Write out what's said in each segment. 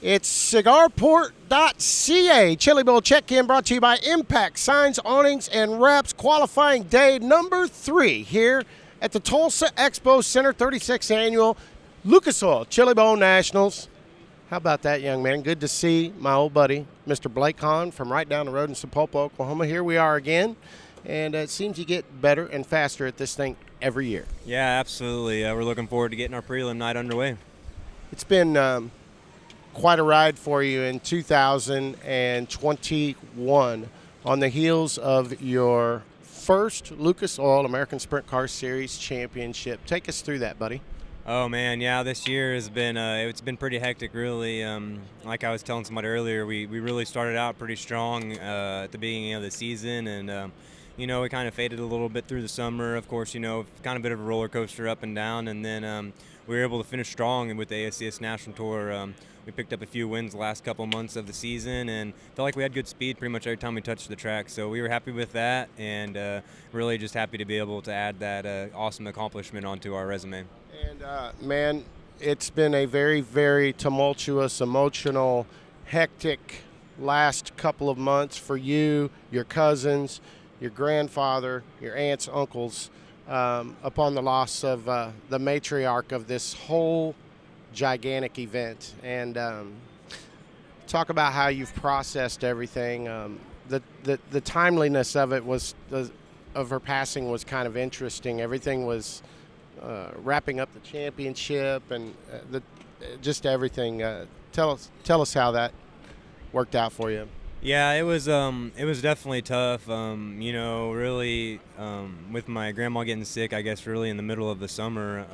It's CigarPort.ca. Chili Bowl check-in brought to you by Impact Signs, Awnings, and Wraps. Qualifying day number 3 here at the Tulsa Expo Center, 36th Annual Lucas Oil Chili Bowl Nationals. How about that, young man? Good to see my old buddy, Mr. Blake Hahn, from right down the road in Sapulpa, Oklahoma. Here we are again, and it seems you get better and faster at this thing every year. Yeah, absolutely. We're looking forward to getting our prelim night underway. It's been quite a ride for you in 2021 on the heels of your first Lucas Oil American Sprint Car Series championship. Take us through that, buddy. Oh man, yeah, this year has been it's been pretty hectic, really. Like I was telling somebody earlier, we really started out pretty strong at the beginning of the season, and you know, we kind of faded a little bit through the summer. Of course, you know, kind of a bit of a roller coaster up and down, and then we were able to finish strong with the ASCS National Tour. We picked up a few wins the last couple months of the season and felt like we had good speed pretty much every time we touched the track. So we were happy with that, and really just happy to be able to add that awesome accomplishment onto our resume. And man, it's been a very, very tumultuous, emotional, hectic last couple of months for you, your cousins, your grandfather, your aunts, uncles, upon the loss of the matriarch of this whole gigantic event. And talk about how you've processed everything. The timeliness of it was of her passing was kind of interesting. Everything was wrapping up the championship and just everything. Tell us how that worked out for you. Yeah, it was definitely tough. You know, really with my grandma getting sick, I guess really in the middle of the summer.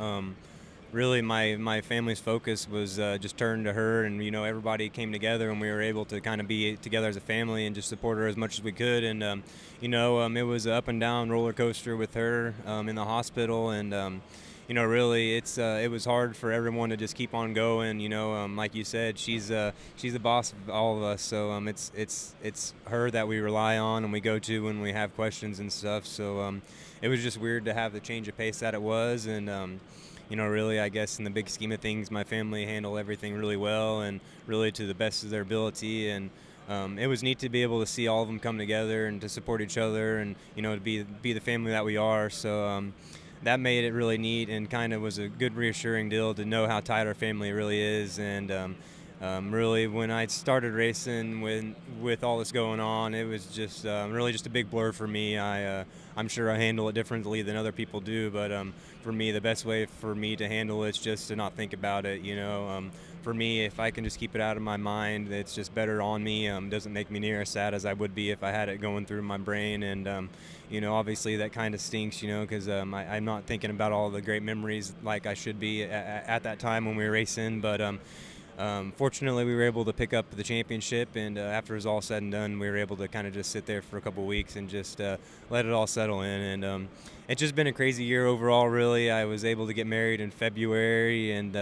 Really, my family's focus was just turned to her, and you know, everybody came together, and we were able to kind of be together as a family and just support her as much as we could. And you know, it was an up and down roller coaster with her in the hospital, and you know, really, it was hard for everyone to just keep on going. You know, like you said, she's the boss of all of us, so it's her that we rely on and we go to when we have questions and stuff. So it was just weird to have the change of pace that it was, and you know, really, I guess in the big scheme of things, my family handled everything really well and really to the best of their ability. And it was neat to be able to see all of them come together and to support each other, and you know, to be the family that we are. So that made it really neat, and kind of was a good reassuring deal to know how tight our family really is. And really, when I started racing with all this going on, it was just really just a big blur for me. I'm sure I handle it differently than other people do, but for me, the best way for me to handle it is just to not think about it. You know, for me, if I can just keep it out of my mind, it's just better on me. Doesn't make me near as sad as I would be if I had it going through my brain. And you know, obviously that kind of stinks, you know, because I'm not thinking about all the great memories like I should be at that time when we were racing. But fortunately, we were able to pick up the championship, and after it was all said and done, we were able to kind of just sit there for a couple weeks and just let it all settle in. And it's just been a crazy year overall, really. I was able to get married in February, and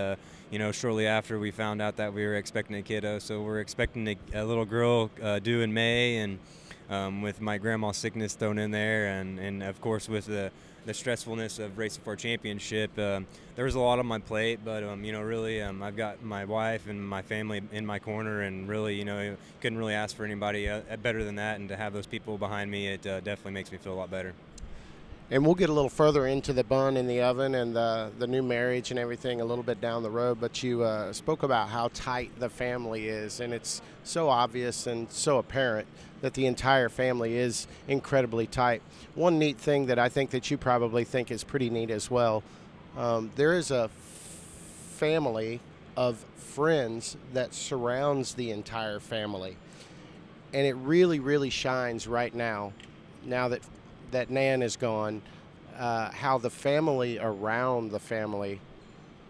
you know, shortly after we found out that we were expecting a kiddo. So we're expecting a little girl due in May, and with my grandma's sickness thrown in there, and of course with the stressfulness of racing for a championship, there was a lot on my plate. But you know, really, I've got my wife and my family in my corner, and really, you know, couldn't really ask for anybody better than that. And to have those people behind me, it definitely makes me feel a lot better. And we'll get a little further into the bun in the oven and the new marriage and everything a little bit down the road. But you spoke about how tight the family is, and it's so obvious and so apparent that the entire family is incredibly tight. One neat thing that I think that you probably think is pretty neat as well, there is a family of friends that surrounds the entire family. And it really, really shines right now that Nan is gone, how the family around the family,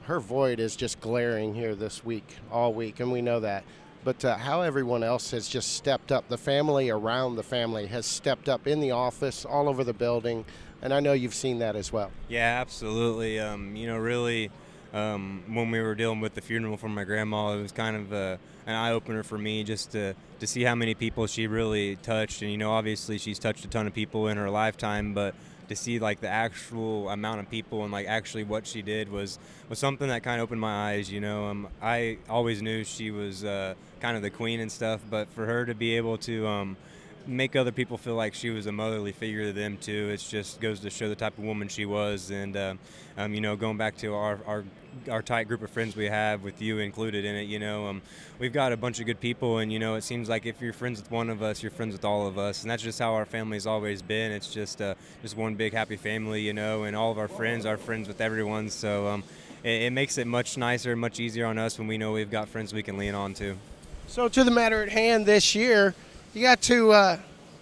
her void is just glaring here this week, all week, and we know that. But how everyone else has just stepped up. The family around the family has stepped up in the office, all over the building, and I know you've seen that as well. Yeah, absolutely. You know, really, when we were dealing with the funeral for my grandma, it was kind of an eye-opener for me just to see how many people she really touched. And, you know, obviously she's touched a ton of people in her lifetime, but to see like the actual amount of people and like actually what she did was something that kind of opened my eyes. I always knew she was kind of the queen and stuff, but for her to be able to make other people feel like she was a motherly figure to them too, it just goes to show the type of woman she was. And going back to our tight group of friends we have, with you included in it, we've got a bunch of good people, and it seems like if you're friends with one of us, you're friends with all of us, and that's just how our family's always been. It's just one big happy family, and all of our friends are friends with everyone, so it makes it much nicer, much easier on us when we know we've got friends we can lean on to. So to the matter at hand this year, you got to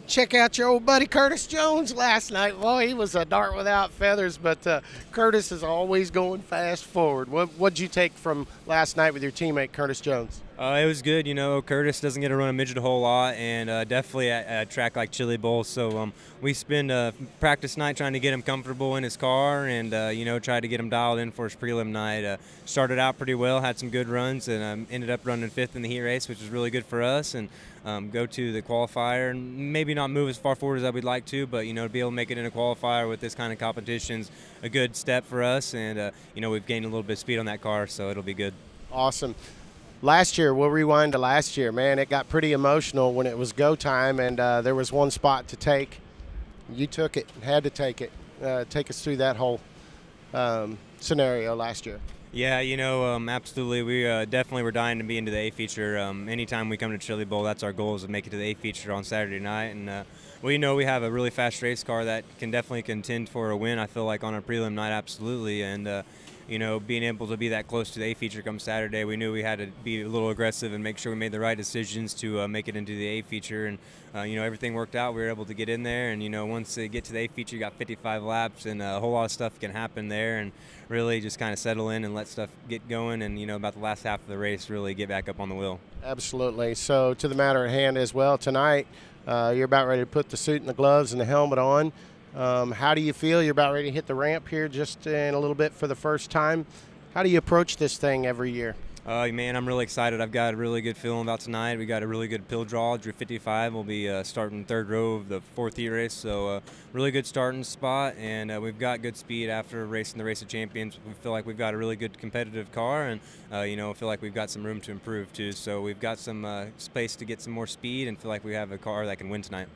check out your old buddy Curtis Jones last night. Well, he was a dart without feathers, but Curtis is always going fast forward. What'd you take from last night with your teammate Curtis Jones? It was good. Curtis doesn't get to run a midget a whole lot, and definitely at a track like Chili Bowl. So we spend practice night trying to get him comfortable in his car, and try to get him dialed in for his prelim night. Started out pretty well, had some good runs, and ended up running 5th in the heat race, which is really good for us. And go to the qualifier, and maybe not move as far forward as we'd like to, but to be able to make it in a qualifier with this kind of competition's a good step for us. And we've gained a little bit of speed on that car, so it'll be good. Awesome. Last year, we'll rewind to last year, man. It got pretty emotional when it was go time, and there was one spot to take. You took it, had to take it. Take us through that whole scenario last year. Yeah, absolutely. We definitely were dying to be into the A feature. Anytime we come to Chili Bowl, that's our goal, is to make it to the A feature on Saturday night. And we have a really fast race car that can definitely contend for a win, I feel like, on a prelim night, absolutely. And being able to be that close to the A feature come Saturday, we knew we had to be a little aggressive and make sure we made the right decisions to make it into the A feature. And everything worked out. We were able to get in there, and once they get to the A feature, you got 55 laps, and a whole lot of stuff can happen there, and really just kind of settle in and let stuff get going, and about the last half of the race, really get back up on the wheel. Absolutely. So to the matter at hand as well, tonight you're about ready to put the suit and the gloves and the helmet on. How do you feel? You're about ready to hit the ramp here just in a little bit for the first time. How do you approach this thing every year? Man, I'm really excited. I've got a really good feeling about tonight. We got a really good pill draw. Drew 55. We'll be starting 3rd row of the 4th heat race, so really good starting spot, and we've got good speed after racing the Race of Champions. We feel like we've got a really good competitive car, and feel like we've got some room to improve too. So we've got some space to get some more speed, and feel like we have a car that can win tonight.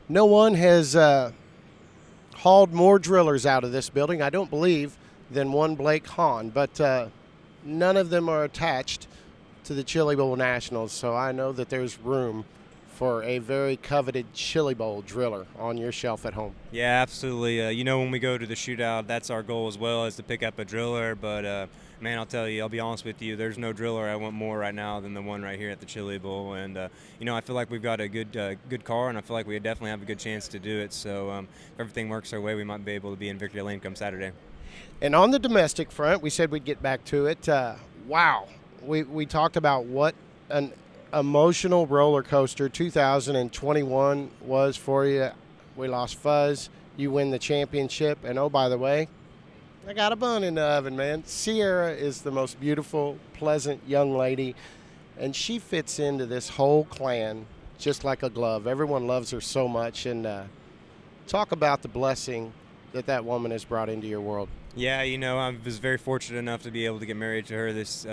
No one has hauled more drillers out of this building, I don't believe, than one Blake Hahn, but none of them are attached to the Chili Bowl Nationals, so I know that there's room for a very coveted Chili Bowl driller on your shelf at home. Yeah, absolutely. When we go to the shootout, that's our goal as well, is to pick up a driller, but man, I'll tell you, I'll be honest with you, there's no driller I want more right now than the one right here at the Chili Bowl. And I feel like we've got a good car, and I feel like we definitely have a good chance to do it. So if everything works our way, we might be able to be in victory lane come Saturday. And on the domestic front, we said we'd get back to it. Wow, we talked about what an emotional roller coaster 2021 was for you. We lost Fuzz. You win the championship, and oh, by the way, I got a bun in the oven, man. Sierra is the most beautiful, pleasant young lady, and she fits into this whole clan just like a glove. Everyone loves her so much, and talk about the blessing that woman has brought into your world. Yeah, I was very fortunate enough to be able to get married to her this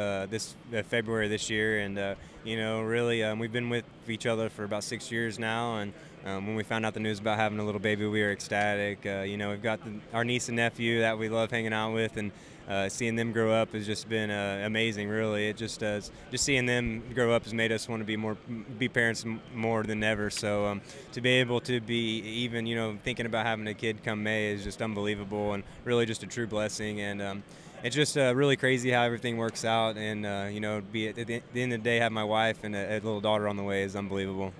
February this year, and really we've been with each other for about 6 years now, and when we found out the news about having a little baby, we were ecstatic. We've got our niece and nephew that we love hanging out with, and seeing them grow up has just been amazing, really. It just seeing them grow up has made us want to be parents more than ever. So to be able to be even, thinking about having a kid come May is just unbelievable, and really just a true blessing. And it's just really crazy how everything works out, and be at the end of the day, have my wife and a little daughter on the way is unbelievable.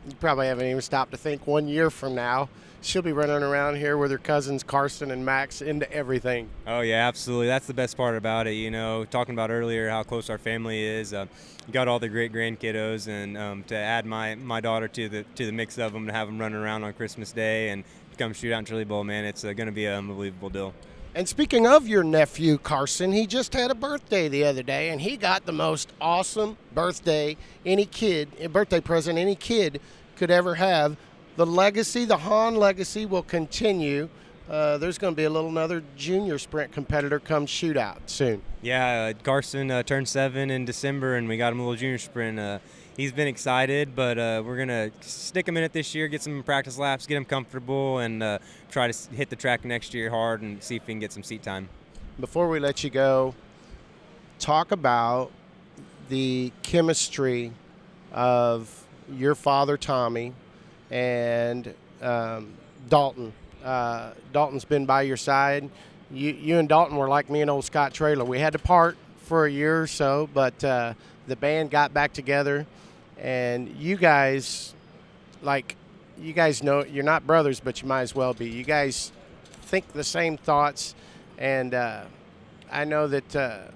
You probably haven't even stopped to think 1 year from now, she'll be running around here with her cousins Carson and Max into everything. Oh, yeah, absolutely. That's the best part about it. Talking about earlier how close our family is. You got all the great grandkiddos, and to add my daughter to the mix of them, to have them running around on Christmas Day and come shoot out in Chili Bowl, man, it's going to be an unbelievable deal. And speaking of your nephew, Carson, he just had a birthday the other day, and he got the most awesome birthday present any kid could ever have the legacy, the Hahn legacy, will continue. There's going to be another junior sprint competitor come shootout soon. Yeah, Carson turned 7 in December, and we got him a little junior sprint. He's been excited, but we're going to stick him in it this year, get some practice laps, get him comfortable, and try to hit the track next year hard and see if we can get some seat time. Before we let you go, talk about the chemistry of your father, Tommy, and Dalton. Dalton's been by your side. You and Dalton were like me and old Scott Traylor. We had to part for a year or so, but the band got back together, and you guys know you're not brothers, but you might as well be. You guys think the same thoughts, and I know that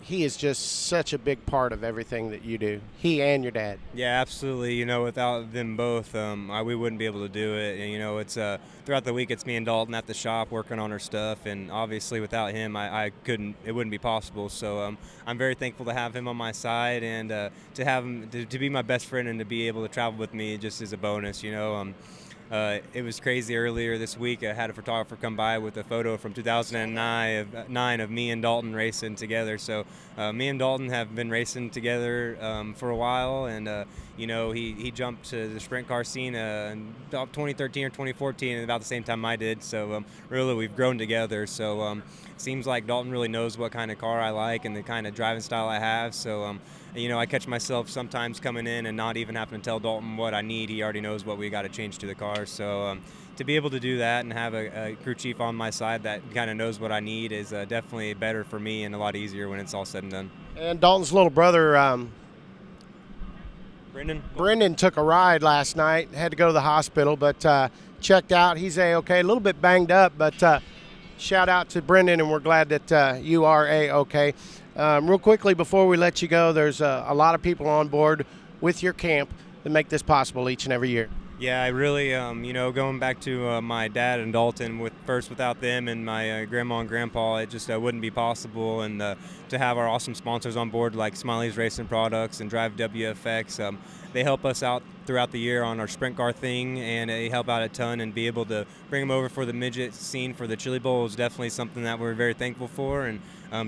he is just such a big part of everything that you do, he and your dad. Yeah, absolutely. You know, without them both, we wouldn't be able to do it. And, you know, it's throughout the week, it's me and Dalton at the shop working on our stuff, and obviously without him, I couldn't. It wouldn't be possible. So I'm very thankful to have him on my side, and to have him to be my best friend and to be able to travel with me just is a bonus. You know. It was crazy earlier this week. I had a photographer come by with a photo from 2009 of me and Dalton racing together. So me and Dalton have been racing together for a while, and you know, he jumped to the sprint car scene in about 2013 or 2014, at about the same time I did. So really, we've grown together. So it seems like Dalton really knows what kind of car I like and the kind of driving style I have. So you know, I catch myself sometimes coming in and not even having to tell Dalton what I need. He already knows what we got to change to the car. So to be able to do that and have a crew chief on my side that kind of knows what I need is definitely better for me and a lot easier when it's all said and done. And Dalton's little brother, Brendan took a ride last night, had to go to the hospital, but checked out. He's A-OK, a little bit banged up, but shout out to Brendan, and we're glad that you are A-OK. Real quickly before we let you go, there's a lot of people on board with your camp that make this possible each and every year. Yeah, I really, you know, going back to my dad and Dalton, without them and my grandma and grandpa, it just wouldn't be possible. And to have our awesome sponsors on board like Smiley's Racing Products and Drive WFX, they help us out throughout the year on our sprint car thing, and they help out a ton. And be able to bring them over for the midget scene for the Chili Bowl is definitely something that we're very thankful for. And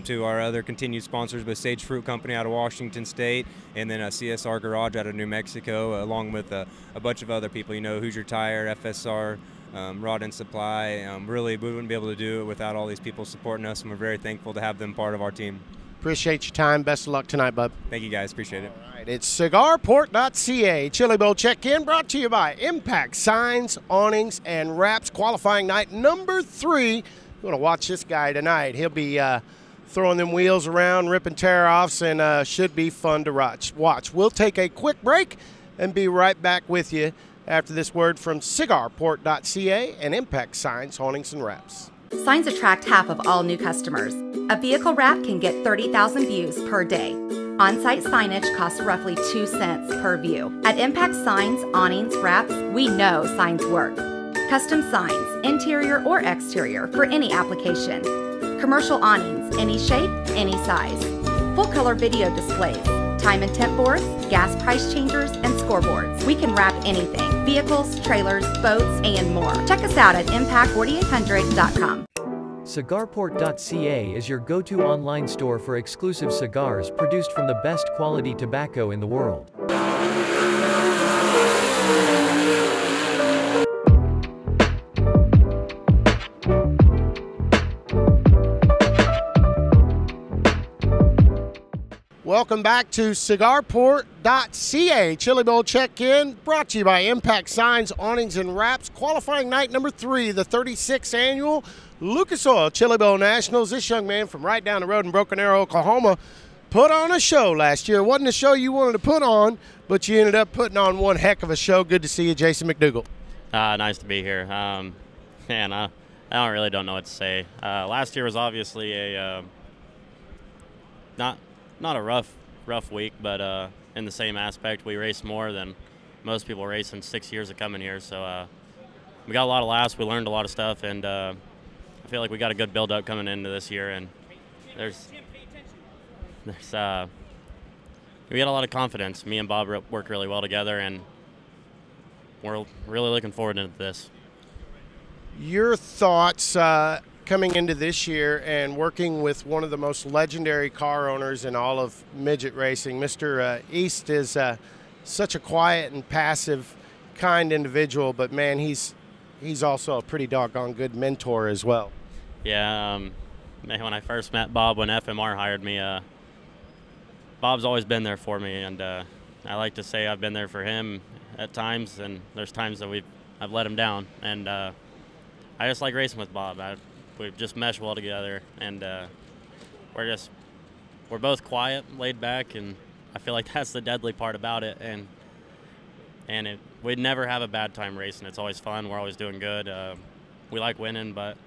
to our other continued sponsors, with Sage Fruit Company out of Washington State, and then CSR Garage out of New Mexico, along with a bunch of other people, you know, Hoosier Tire, FSR, Rod and Supply. Really, we wouldn't be able to do it without all these people supporting us, and we're very thankful to have them part of our team. Appreciate your time. Best of luck tonight, bud. Thank you, guys. Appreciate it. All right, it's CigarPort.ca. Chili Bowl check-in brought to you by Impact Signs, Awnings, and Wraps. Qualifying night number 3. You want to watch this guy tonight. He'll be throwing them wheels around, ripping tear-offs, and should be fun to watch. We'll take a quick break and be right back with you after this word from CigarPort.ca and Impact Signs, Awnings, and Wraps. Signs attract half of all new customers. A vehicle wrap can get 30,000 views per day. On-site signage costs roughly 2 cents per view. At Impact Signs, Awnings, Wraps, we know signs work. Custom signs, interior or exterior, for any application. Commercial awnings, any shape, any size. Full-color video displays, time and temp boards, gas price changers, and scoreboards. We can wrap anything, vehicles, trailers, boats, and more. Check us out at impact4800.com. CigarPort.ca is your go-to online store for exclusive cigars produced from the best quality tobacco in the world. Welcome back to CigarPort.ca. Chili Bowl check-in brought to you by Impact Signs, Awnings, and Wraps. Qualifying night number 3, the 36th annual Lucas Oil Chili Bowl Nationals. This young man from right down the road in Broken Arrow, Oklahoma, put on a show last year. It wasn't a show you wanted to put on, but you ended up putting on one heck of a show. Good to see you, Jason McDougal. Nice to be here. Man, I don't know what to say. Last year was obviously a not a rough week, but in the same aspect, we raced more than most people race in 6 years of coming here. So we got a lot of laughs. We learned a lot of stuff, and I feel like we got a good build-up coming into this year. And we got a lot of confidence. Me and Bob work really well together, and we're really looking forward to this. Your thoughts coming into this year and working with one of the most legendary car owners in all of midget racing. Mr. East is such a quiet and passive, kind individual, but man, he's also a pretty doggone good mentor as well. Yeah, man, when I first met Bob, when FMR hired me, Bob's always been there for me, and I like to say I've been there for him at times, and there's times that I've let him down, and I just like racing with Bob. We've just meshed well together, and we're both quiet, laid back, and I feel like that's the deadly part about it. And we'd never have a bad time racing. It's always fun. We're always doing good. We like winning, but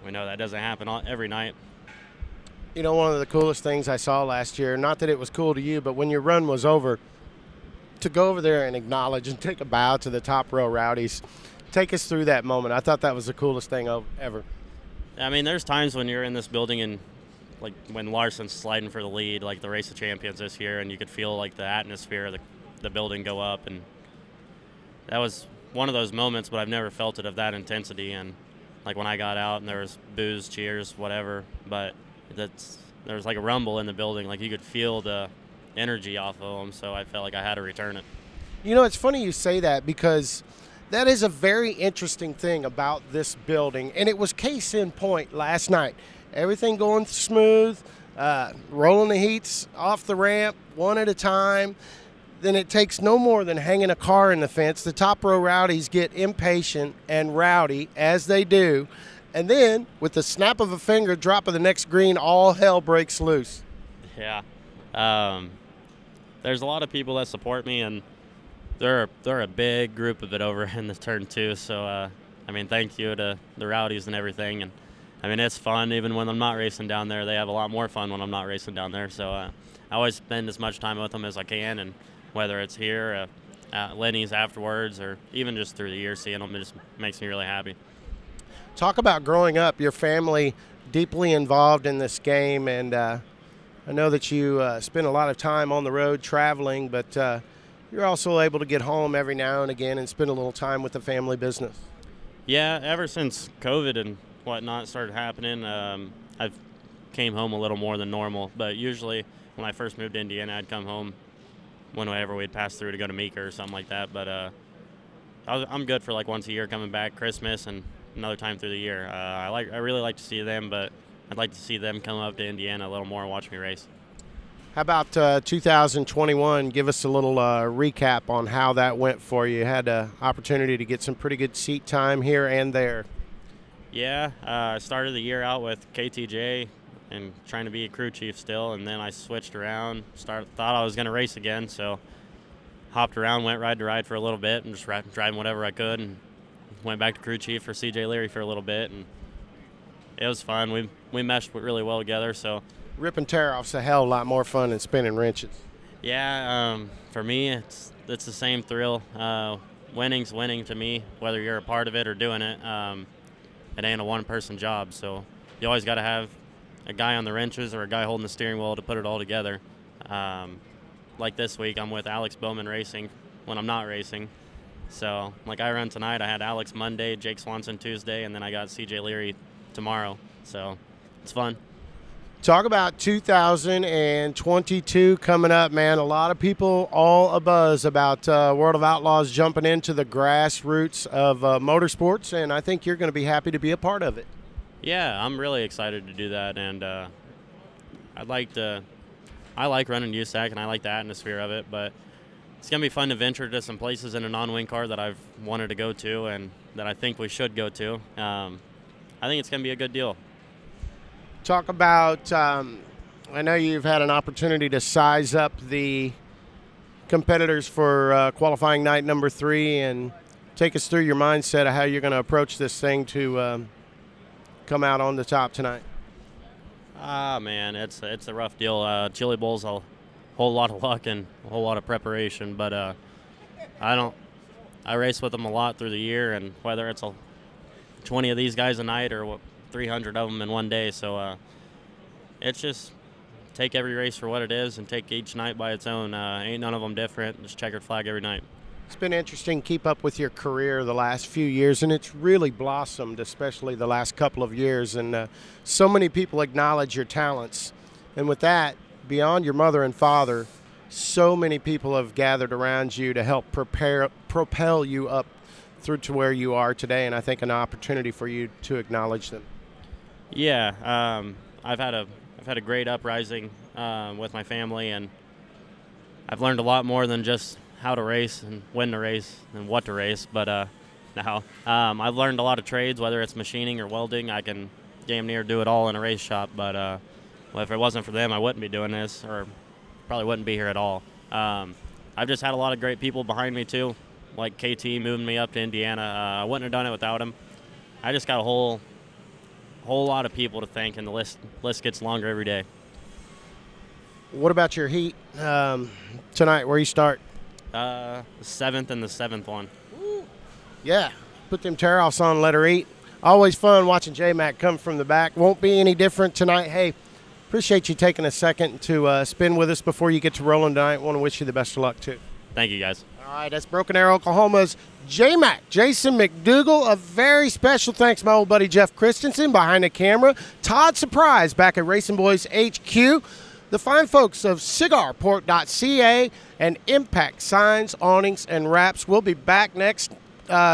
we know that doesn't happen every night. You know, one of the coolest things I saw last year, not that it was cool to you, but when your run was over, to go over there and acknowledge and take a bow to the top row rowdies. Take us through that moment. I thought that was the coolest thing ever. I mean, there's times when you're in this building and, like, when Larson's sliding for the lead, like the Race of Champions this year, and you could feel, like, the atmosphere of the building go up. And that was one of those moments, but I've never felt it of that intensity. And, like, when I got out and there was boos, cheers, whatever, but there was, like, a rumble in the building. Like, you could feel the energy off of them, so I felt like I had to return it. You know, it's funny you say that because that is a very interesting thing about this building, and it was case in point last night. Everything going smooth, rolling the heats off the ramp one at a time. Then it takes no more than hanging a car in the fence. The top row rowdies get impatient and rowdy, as they do, and then with the snap of a finger, drop of the next green, all hell breaks loose. Yeah. There's a lot of people that support me, and they're a big group of it over in the turn 2. So, I mean, thank you to the rowdies and everything. And, I mean, it's fun even when I'm not racing down there. They have a lot more fun when I'm not racing down there. So I always spend as much time with them as I can, and whether it's here, at Lenny's afterwards, or even just through the year, seeing them, it just makes me really happy. Talk about growing up, your family deeply involved in this game, and I know that you spend a lot of time on the road traveling, but you're also able to get home every now and again and spend a little time with the family business. Yeah, ever since COVID and whatnot started happening, I've came home a little more than normal. But usually when I first moved to Indiana, I'd come home whenever we'd pass through to go to Meeker or something like that. But I'm good for like once a year coming back, Christmas and another time through the year. I really like to see them, but I'd like to see them come up to Indiana a little more and watch me race. How about 2021? Give us a little recap on how that went for you. You had an opportunity to get some pretty good seat time here and there. Yeah, I started the year out with KTJ and trying to be a crew chief still, and then I switched around, thought I was going to race again, so hopped around, went ride to ride for a little bit and just driving whatever I could, and went back to crew chief for CJ Leary for a little bit, and it was fun. We meshed really well together, so. Rip and tear off's a hell of a lot more fun than spinning wrenches. Yeah, for me, it's the same thrill. Winning's winning to me, whether you're a part of it or doing it. It ain't a one-person job, so you always got to have a guy on the wrenches or a guy holding the steering wheel to put it all together. Like this week, I'm with Alex Bowman Racing when I'm not racing. So, like I run tonight, I had Alex Monday, Jake Swanson Tuesday, and then I got CJ Leary tomorrow. So, it's fun. Talk about 2022 coming up, man. A lot of people all abuzz about World of Outlaws jumping into the grassroots of motorsports, and I think you're going to be happy to be a part of it. Yeah, I'm really excited to do that, and I like running USAC, and I like the atmosphere of it, but it's going to be fun to venture to some places in a non-wing car that I've wanted to go to and that I think we should go to. I think it's going to be a good deal. Talk about, I know you've had an opportunity to size up the competitors for qualifying night number 3, and take us through your mindset of how you're going to approach this thing to come out on the top tonight. Man, it's a rough deal. Chili Bowl's a whole lot of luck and a whole lot of preparation, but I race with them a lot through the year, and whether it's 20 of these guys a night or 300 of them in one day, so it's just take every race for what it is and take each night by its own. Ain't none of them different, just checkered flag every night. It's been interesting to keep up with your career the last few years, and it's really blossomed, especially the last couple of years. And so many people acknowledge your talents. And with that, beyond your mother and father, so many people have gathered around you to help propel you up through to where you are today, and I think an opportunity for you to acknowledge them. Yeah, I've had a great uprising with my family, and I've learned a lot more than just how to race and when to race and what to race. But now I've learned a lot of trades, whether it's machining or welding. I can damn near do it all in a race shop. But well, if it wasn't for them, I wouldn't be doing this, or probably wouldn't be here at all. I've just had a lot of great people behind me too, like KT moving me up to Indiana. I wouldn't have done it without him. I just got a whole lot of people to thank, and the list gets longer every day. What about your heat tonight? Where you start? The 7th and the 7th one. Yeah, put them tear-offs on, let her eat. Always fun watching J-Mac come from the back. Won't be any different tonight. Hey, appreciate you taking a second to spin with us before you get to rolling tonight. Want to wish you the best of luck, too. Thank you, guys. All right, that's Broken Arrow, Oklahoma's J-Mac, Jason McDougal. A very special thanks to my old buddy Jeff Christensen behind the camera. Todd Surprise back at RacinBoys HQ. The fine folks of CigarPort.ca and Impact Signs, Awnings, and Wraps will be back next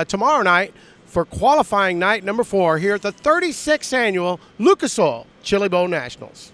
tomorrow night for qualifying night number 4 here at the 36th annual Lucas Oil Chili Bowl Nationals.